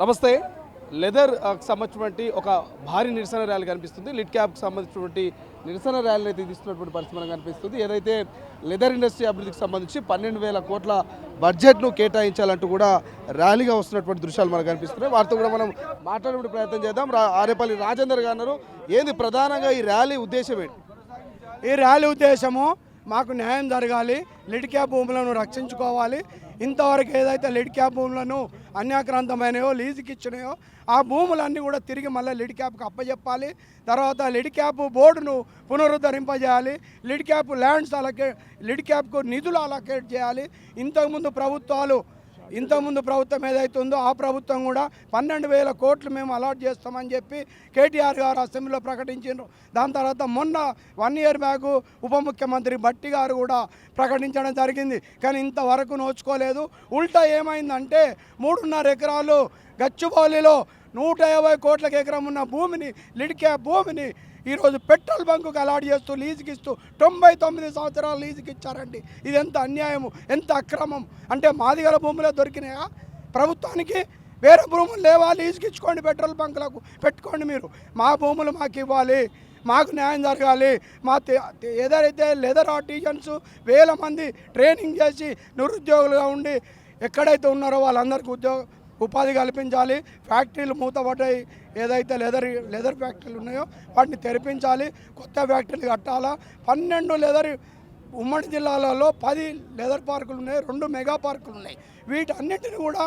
నమస్తే. లెదర్ సంబంధించినటువంటి ఒక భారీ నిరసన ర్యాలీ కనిపిస్తుంది. లిడ్ క్యాప్కి సంబంధించినటువంటి నిరసన ర్యాలీని అయితే తీస్తున్నటువంటి పరిస్థితి మనకు కనిపిస్తుంది. ఏదైతే లెదర్ ఇండస్ట్రీ అభివృద్ధికి సంబంధించి 12,000 కోట్ల బడ్జెట్ను కేటాయించాలంటూ కూడా ర్యాలీగా వస్తున్నటువంటి దృశ్యాలు మనకు కనిపిస్తున్నాయి. వారితో కూడా మనం మాట్లాడే ప్రయత్నం చేద్దాం. ఆరేపల్లి రాజేందర్ గారు అన్నారు, ఏంది ప్రధానంగా ఈ ర్యాలీ ఉద్దేశం ఏంటి? ఈ ర్యాలీ ఉద్దేశము మాకు న్యాయం జరగాలి, లిడ్ క్యాప్ భూములను రక్షించుకోవాలి. ఇంతవరకు ఏదైతే లిడ్ క్యాప్ భూములను అన్యాక్రాంతమైనయో లీజుకి ఇచ్చినాయో ఆ భూములన్నీ కూడా తిరిగి మళ్ళీ లిడ్ క్యాప్కి అప్పచెప్పాలి. తర్వాత లిడ్ క్యాప్ బోర్డును పునరుద్ధరింపజేయాలి. లిడ్ క్యాప్ ల్యాండ్స్ లిడ్ క్యాప్కు నిధులు అలొకేట్ చేయాలి. ఇంతకుముందు ప్రభుత్వం ఏదైతే ఉందో ఆ ప్రభుత్వం కూడా 12,000 కోట్లు మేము అలాట్ చేస్తామని చెప్పి కేటీఆర్ గారు అసెంబ్లీలో ప్రకటించారు. దాని తర్వాత మొన్న 1 ఇయర్ బ్యాక్ ఉప ముఖ్యమంత్రి భట్టి గారు కూడా ప్రకటించడం జరిగింది. కానీ ఇంతవరకు నోచుకోలేదు. ఉల్టా ఏమైందంటే 3.5 ఎకరాలు గచ్చిబౌలిలో 150 కోట్లకు ఎకరం ఉన్న భూమిని లిడ్ క్యాప్ భూమిని ఈరోజు పెట్రోల్ బంకుకు అలాట్ చేస్తూ లీజుకి ఇస్తూ 99 సంవత్సరాలు లీజుకి ఇచ్చారండి. ఇది ఎంత అన్యాయము, ఎంత అక్రమం. అంటే మాదిగల భూములే దొరికినాయా ప్రభుత్వానికి? వేరే భూములు లేవా? లీజుకి ఇచ్చుకోండి, పెట్రోల్ బంకులకు పెట్టుకోండి. మీరు మా భూములు మాకు ఇవ్వాలి, మాకు న్యాయం జరగాలి. మా ఏదైతే లెదర్ ఆర్టిజన్స్ 1000 మంది ట్రైనింగ్ చేసి నిరుద్యోగులుగా ఉండి ఎక్కడైతే ఉన్నారో వాళ్ళందరికీ ఉపాధి కల్పించాలి. ఫ్యాక్టరీలు మూతపడ్డాయి, ఏదైతే లెదర్ ఫ్యాక్టరీలు ఉన్నాయో వాటిని తెరిపించాలి. కొత్త ఫ్యాక్టరీలు కట్టాలా. 12 లెదర్ ఉమ్మడి జిల్లాలలో 10 లెదర్ పార్కులు ఉన్నాయి, 2 మెగా పార్కులు ఉన్నాయి. వీటన్నిటిని కూడా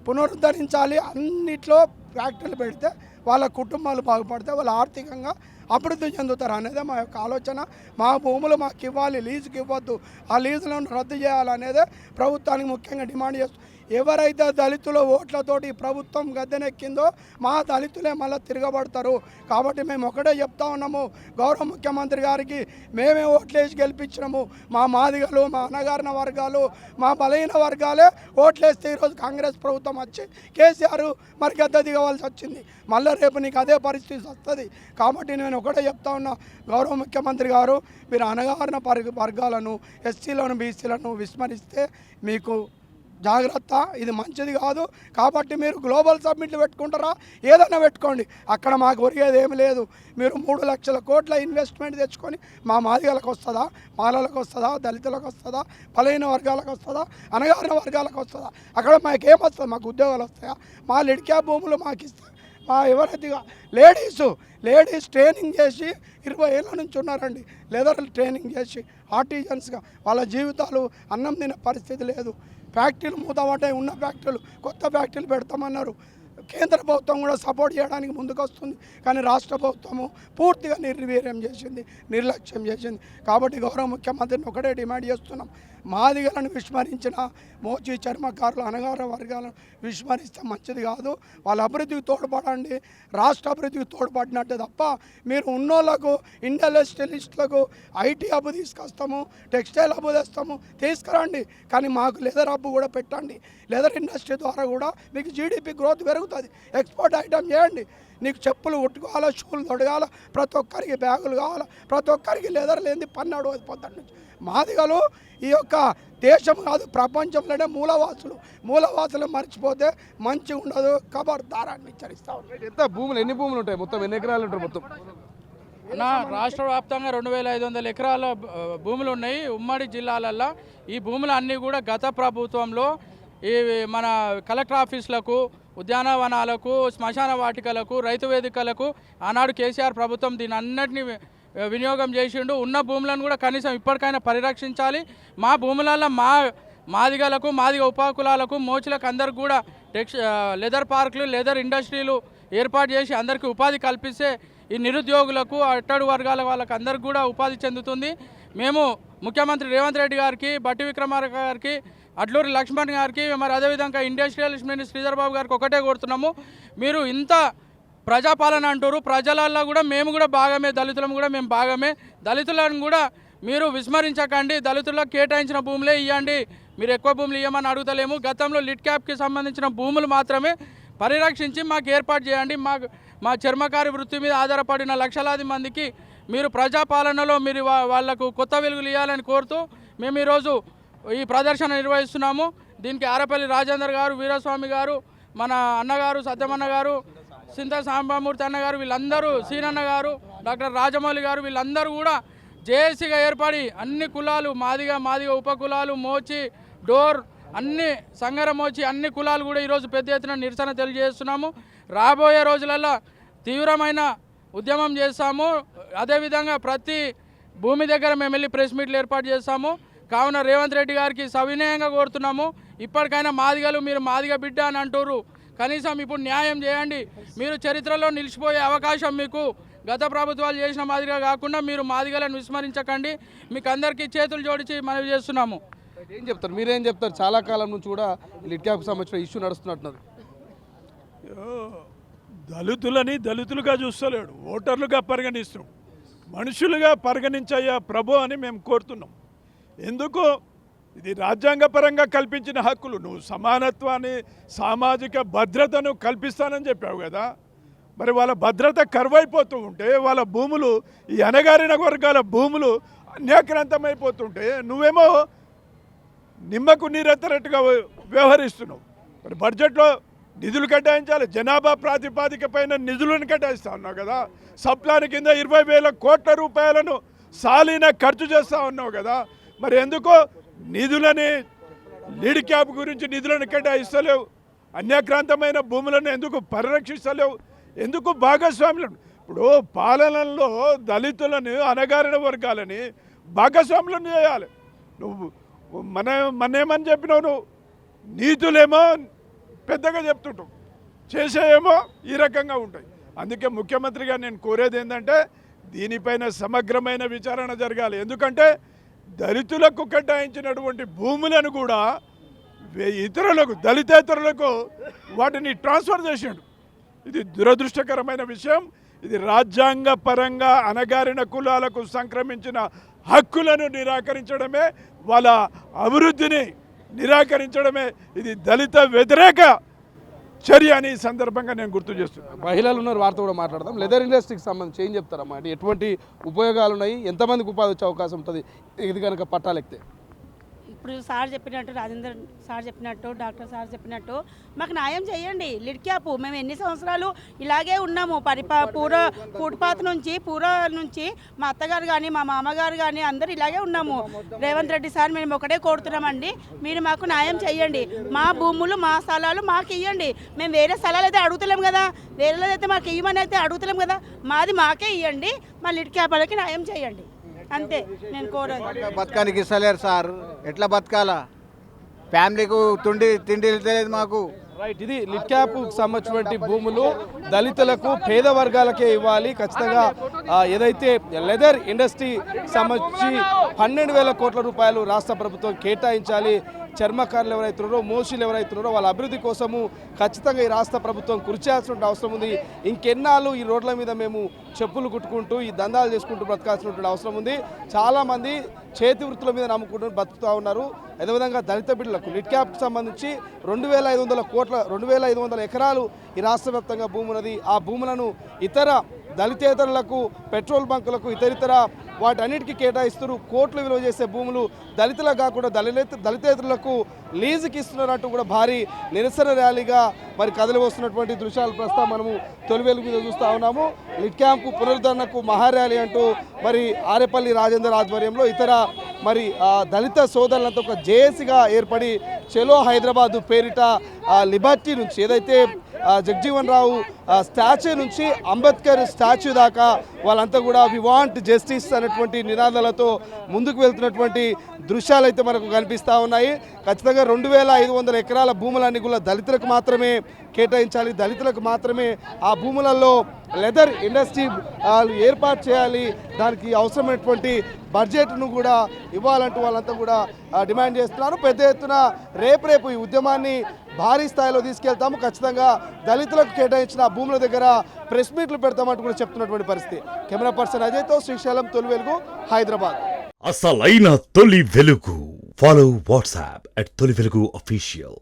పునరుద్ధరించాలి. అన్నిట్లో ఫ్యాక్టరీలు పెడితే వాళ్ళ కుటుంబాలు బాగుపడితే వాళ్ళు ఆర్థికంగా అభివృద్ధి చెందుతారు అనేదే మా యొక్క ఆలోచన. మా భూములు మాకు ఇవ్వాలి, లీజుకి ఇవ్వద్దు, ఆ లీజులను రద్దు చేయాలనేదే ప్రభుత్వానికి ముఖ్యంగా డిమాండ్ చేస్తుంది. ఎవరైతే దళితుల ఓట్లతోటి ప్రభుత్వం గద్దెనెక్కిందో మా దళితులే మళ్ళీ తిరగబడతారు. కాబట్టి మేము ఒకటే చెప్తా ఉన్నాము, గౌరవ ముఖ్యమంత్రి గారికి మేమే ఓట్లేసి గెలిపించినాము. మా మాదిగలు, మా అణగారిన వర్గాలు, మా బలహీన వర్గాలే ఓట్లేస్తే ఈరోజు కాంగ్రెస్ ప్రభుత్వం వచ్చి కేసీఆర్ మరి గద్దె దిగవలసి వచ్చింది. మళ్ళీ రేపు నీకు అదే పరిస్థితి వస్తుంది. కాబట్టి నేను ఒకటే చెప్తా ఉన్నా, గౌరవ ముఖ్యమంత్రి గారు మీరు అణగారిన వర్గాలను, ఎస్సీలను, బీసీలను విస్మరిస్తే మీకు జాగ్రత్త, ఇది మంచిది కాదు. కాబట్టి మీరు గ్లోబల్ సబ్మిట్లు పెట్టుకుంటారా, ఏదైనా పెట్టుకోండి, అక్కడ మాకు ఒరిగేది ఏమి లేదు. మీరు 3 లక్షల కోట్ల ఇన్వెస్ట్మెంట్ తెచ్చుకొని మా మాదిగలకు వస్తుందా, మాలలకు వస్తుందా, దళితులకు వస్తుందా, బలహీన వర్గాలకు వస్తుందా, అణగారిన వర్గాలకు వస్తుందా? అక్కడ మాకేమొస్తుంది? మాకు ఉద్యోగాలు వస్తాయా? మా లిడ్ క్యాప్ భూములు మాకు ఇస్తాయి. మా ఎవరైతే లేడీస్ ట్రైనింగ్ చేసి 20 ఏళ్ళ నుంచి ఉన్నారండి. లెదర్ ట్రైనింగ్ చేసి ఆర్టిజన్స్గా వాళ్ళ జీవితాలు అన్నం తినే పరిస్థితి లేదు. ఫ్యాక్టరీలు మూతపడ్డాయి, ఉన్న ఫ్యాక్టరీలు కొత్త ఫ్యాక్టరీలు పెడతామన్నారు. కేంద్ర ప్రభుత్వం కూడా సపోర్ట్ చేయడానికి ముందుకు వస్తుంది. కానీ రాష్ట్ర ప్రభుత్వము పూర్తిగా నిర్వీర్యం చేసింది, నిర్లక్ష్యం చేసింది. కాబట్టి గౌరవ ముఖ్యమంత్రిని ఒకటే డిమాండ్ చేస్తున్నాం, మాదిగలను విస్మరించిన మోచి చర్మకారులు, అణగార వర్గాలను విస్మరిస్తే మంచిది కాదు. వాళ్ళ అభివృద్ధికి తోడ్పడండి, రాష్ట్ర అభివృద్ధికి తోడ్పడినట్టే తప్ప మీరు ఉన్నోళ్లకు, ఇండస్ట్రియలిస్టులకు ఐటీ హబ్బు తీసుకొస్తాము, టెక్స్టైల్ హబ్బు తెస్తాము, తీసుకురండి. కానీ మాకు లెదర్ హబ్బు కూడా పెట్టండి. లెదర్ ఇండస్ట్రీ ద్వారా కూడా మీకు జీడిపి గ్రోత్ పెరుగుతుంది. ఎక్స్పోర్ట్ ఐటమ్ చేయండి. నీకు చెప్పులు కొట్టుకోవాలా, షూలు తొడగాల, ప్రతి ఒక్కరికి బ్యాగులు కావాలా, ప్రతి ఒక్కరికి లెదర్ లేని పన్నాడు పొద్దున్న నుంచి. మాదిగలు ఈ యొక్క దేశం కాదు ప్రపంచంలోనే మూలవాసులు మర్చిపోతే మంచిగా ఉండదు. ఖబర్దారాన్ని హెచ్చరిస్తా ఉంటారు. ఎంత భూములు, ఎన్ని భూములు ఉంటాయి మొత్తం, ఎన్ని ఎకరాలు ఉంటాయి మొత్తం? రాష్ట్ర వ్యాప్తంగా 2,500 ఎకరాల భూములు ఉన్నాయి ఉమ్మడి జిల్లాలల్లో. ఈ భూములు అన్నీ కూడా గత ప్రభుత్వంలో ఈ మన కలెక్టర్ ఆఫీసులకు, ఉద్యానవనాలకు, శ్మశాన వాటికలకు, రైతు వేదికలకు ఆనాడు కేసీఆర్ ప్రభుత్వం దీని అన్నిటినీ వినియోగం చేసిండు. ఉన్న భూములను కూడా కనీసం ఇప్పటికైనా పరిరక్షించాలి. మా భూములలో మాదిగలకు, మాదిగ ఉపకులాలకు, మోచులకు అందరికి కూడా లెదర్ పార్కులు, లెదర్ ఇండస్ట్రీలు ఏర్పాటు చేసి అందరికీ ఉపాధి కల్పిస్తే ఈ నిరుద్యోగులకు, అట్టడు వర్గాల వాళ్ళకి అందరికి కూడా ఉపాధి చెందుతుంది. మేము ముఖ్యమంత్రి రేవంత్ రెడ్డి గారికి, బట్టి విక్రమార్క గారికి, అడ్లూరి లక్ష్మణ్ గారికి, మరి అదేవిధంగా ఇండస్ట్రియలిస్ట్ మినిస్టర్ శ్రీధర్ బాబు గారికి ఒకటే కోరుతున్నాము, మీరు ఇంత ప్రజాపాలన అంటారు, ప్రజలలో కూడా మేము కూడా భాగమే, దళితులం కూడా మేము భాగమే. దళితులను కూడా మీరు విస్మరించకండి. దళితులకు కేటాయించిన భూములే ఇవ్వండి, మీరు ఎక్కువ భూములు ఇవ్వమని అడుగుతలేము. గతంలో లిడ్ క్యాప్కి సంబంధించిన భూములు మాత్రమే పరిరక్షించి మాకు ఏర్పాటు చేయండి. మా చర్మకారి వృత్తి మీద ఆధారపడిన లక్షలాది మందికి మీరు ప్రజాపాలనలో మీరు వాళ్లకు కొత్త వెలుగులు ఇవ్వాలని కోరుతూ మేము ఈరోజు ఈ ప్రదర్శన నిర్వహిస్తున్నాము. దీనికి ఆరేపల్లి రాజేందర్ గారు, వీరస్వామి గారు, మన అన్నగారు సత్యమన్న గారు, సింత సాంబమూర్తి అన్నగారు, వీళ్ళందరూ సీనన్న గారు, డాక్టర్ రాజమౌళి గారు, వీళ్ళందరూ కూడా జేఏసీగా ఏర్పడి అన్ని కులాలు మాదిగా ఉపకులాలు మోచి డోర్ అన్ని సంగరం మోచి అన్ని కులాలు కూడా ఈరోజు పెద్ద ఎత్తున నిరసన తెలియజేస్తున్నాము. రాబోయే రోజులలో తీవ్రమైన ఉద్యమం చేస్తాము. అదేవిధంగా ప్రతి భూమి దగ్గర మేము వెళ్ళి ప్రెస్ మీట్లు ఏర్పాటు చేస్తాము. కావున రేవంత్ రెడ్డి గారికి సవినయంగా కోరుతున్నాము, ఇప్పటికైనా మాదిగలు మీరు మాదిగ బిడ్డ అని అంటారు, కనీసం ఇప్పుడు న్యాయం చేయండి. మీరు చరిత్రలో నిలిచిపోయే అవకాశం మీకు గత ప్రభుత్వాలు చేసిన మాదిరిగా కాకుండా మీరు మాదిగలను విస్మరించకండి. మీకు అందరికీ చేతులు జోడించి మనవి చేస్తున్నాము. ఏం చెప్తారు, మీరేం చెప్తారు? చాలా కాలం నుంచి కూడా లిట్ క్యాప్కి సంబంధించిన ఇష్యూ నడుస్తున్నట్టున్నది. దళితులని దళితులుగా చూస్తలేడు, ఓటర్లుగా పరిగణిస్తున్నాం, మనుషులుగా పరిగణించయ్యా ప్రభు అని మేము కోరుతున్నాం. ఎందుకు ఇది రాజ్యాంగపరంగా కల్పించిన హక్కులు. నువ్వు సమానత్వాన్ని సామాజిక భద్రతను కల్పిస్తానని చెప్పావు కదా, మరి వాళ్ళ భద్రత కరువైపోతూ ఉంటే వాళ్ళ భూములు ఈ అణగారిన వర్గాల భూములు అన్యాక్రాంతమైపోతుంటే నువ్వేమో నిమ్మకు నీరెత్తనట్టుగా వ్యవహరిస్తున్నావు. మరి బడ్జెట్లో నిధులు కేటాయించాలి, జనాభా ప్రాతిపాదిక పైన నిధులను కేటాయిస్తా ఉన్నావు కదా. సప్లాన్ కింద 20,000 కోట్ల రూపాయలను సాలీన ఖర్చు చేస్తూ ఉన్నావు కదా. మరి ఎందుకో నిధులని లీడ్ క్యాప్ గురించి నిధులను కేటాయిస్తలేవు, అన్యాక్రాంతమైన భూములను ఎందుకు పరిరక్షిస్తలేవు, ఎందుకు భాగస్వాములను? ఇప్పుడు పాలనలో దళితులను అణగారిన వర్గాలని భాగస్వాములను చేయాలి. నువ్వు మనేమని చెప్పినావు, నువ్వు నీతులేమో పెద్దగా చెప్తుంటావు, చేసేయేమో ఈ రకంగా ఉంటాయి. అందుకే ముఖ్యమంత్రిగా నేను కోరేది ఏంటంటే దీనిపైన సమగ్రమైన విచారణ జరగాలి. ఎందుకంటే దళితులకు కేటాయించినటువంటి భూములను కూడా ఇతరులకు దళితేతరులకు వాటిని ట్రాన్స్ఫర్ చేసాడు. ఇది దురదృష్టకరమైన విషయం. ఇది రాజ్యాంగ పరంగా అణగారిన కులాలకు సంక్రమించిన హక్కులను నిరాకరించడమే, వాళ్ళ అభివృద్ధిని నిరాకరించడమే ఇది దళిత వ్యతిరేక చర్య అని ఈ సందర్భంగా నేను గుర్తు చేస్తున్నాను. మహిళలు ఉన్నారు, వారితో కూడా మాట్లాడదాం. లెదర్ ఇండస్ట్రీకి సంబంధించి ఏం చెప్తారమ్మా? అంటే ఎటువంటి ఉపయోగాలు ఉన్నాయి, ఎంతమందికి ఉపాధి వచ్చే అవకాశం ఉంటుంది ఇది కనుక పట్టాలెక్కితే? ఇప్పుడు సార్ చెప్పినట్టు, రాజేందర్ సార్ చెప్పినట్టు, డాక్టర్ సార్ చెప్పినట్టు మాకు న్యాయం చేయండి. లిడ్ క్యాప్ మేము ఎన్ని సంవత్సరాలు ఇలాగే ఉన్నాము. పూటపాత నుంచి మా అత్తగారు కానీ మా మామగారు కానీ అందరూ ఇలాగే ఉన్నాము. రేవంత్ రెడ్డి సార్ మేము ఒకటే కోరుతున్నామండి, మీరు మాకు న్యాయం చేయండి. మా భూములు మా స్థలాలు మాకు ఇవ్వండి. మేము వేరే స్థలాలు అయితే అడుగుతలేం కదా, వేరేదైతే మాకు ఇవ్వమని అయితే అడుగుతలేం కదా, మాది మాకే ఇవ్వండి. మా లిడ్ క్యాప్ వాళ్ళకి న్యాయం చేయండి, అంతే నేను కోరేది. బతకానికి ఇస్తలేరు సార్, ఎట్లా బతకాలా? ఫ్యామిలీకు తిండి తెలియదు మాకు. రైట్, ఇది లిట్ క్యాప్కు సంబంధించినటువంటి భూములు దళితులకు పేద వర్గాలకే ఇవ్వాలి ఖచ్చితంగా. ఏదైతే లెదర్ ఇండస్ట్రీ సంబంధించి 12,000 కోట్ల రూపాయలు రాష్ట్ర ప్రభుత్వం కేటాయించాలి. చర్మకారులు ఎవరైతున్నారో, మోషీలు ఎవరైతున్నారో వాళ్ళ అభివృద్ధి కోసము ఖచ్చితంగా ఈ రాష్ట్ర ప్రభుత్వం కృషి చేయాల్సిన అవసరం ఉంది. ఇంకెన్నాళ్ళు ఈ రోడ్ల మీద మేము చెప్పులు కుట్టుకుంటూ ఈ దందాలు చేసుకుంటూ బ్రతకాల్సినటువంటి అవసరం ఉంది. చాలామంది చేతి వృత్తుల మీద నమ్ముకుంటూ బతుకుతూ ఉన్నారు. అదేవిధంగా దళిత బిడ్డలకు లిట్ క్యాప్కి సంబంధించి 2,500 ఎకరాలు ఈ రాష్ట్ర వ్యాప్తంగా భూమి ఉన్నది. ఆ భూములను ఇతర దళితేతరులకు, పెట్రోల్ బంకులకు, ఇతరితర వాటన్నిటికీ కేటాయిస్తున్నారు. కోట్లు విలువ చేసే భూములు దళితులకు కాకుండా దళితేతరులకు లీజుకి ఇస్తున్నారంటూ కూడా భారీ నిరసన ర్యాలీగా మరి కదలి వస్తున్నటువంటి దృశ్యాలు ప్రస్తుతం మనము తొలి వెలుగు మీద చూస్తూ ఉన్నాము. లిట్ క్యాంపు పునరుద్ధరణకు మహార్యాలీ అంటూ మరి ఆరేపల్లి రాజేందర్ ఆధ్వర్యంలో ఇతర మరి దళిత సోదరులతో ఒక జేఏసీగా ఏర్పడి చెలో హైదరాబాద్ పేరిట లిబర్టీ నుంచి ఏదైతే జగజీవన్ రావు స్టాచ్యూ నుంచి అంబేద్కర్ స్టాచ్యూ దాకా వాళ్ళంతా కూడా వి వాంట్ జస్టిస్ అనేటువంటి నినాదాలతో ముందుకు వెళ్తున్నటువంటి దృశ్యాలు అయితే మనకు కనిపిస్తూ ఉన్నాయి. ఖచ్చితంగా 2,500 ఎకరాల భూములన్నీ కూడా దళితులకు మాత్రమే కేటాయించాలి, దళితులకు మాత్రమే ఆ భూములలో లెదర్ ఇండస్ట్రీ ఏర్పాటు చేయాలి, దానికి అవసరమైనటువంటి బడ్జెట్ను కూడా ఇవ్వాలంటూ వాళ్ళంతా కూడా డిమాండ్ చేస్తున్నారు. పెద్ద ఎత్తున రేపు ఈ ఉద్యమాన్ని భారీ స్థాయిలో తీసుకెళ్తాము, ఖచ్చితంగా దళితులకు కేటాయించిన భూముల దగ్గర ప్రెస్ మీట్లు పెడతామంటూ కూడా చెప్తున్నటువంటి పరిస్థితి. కెమెరా పర్సన్ అజయ్తో శ్రీశైలం, తొలి వెలుగు, హైదరాబాద్. అసలైన తొలి వెలుగు. ఫాలో వాట్సాప్ @తొలి వెలుగు official.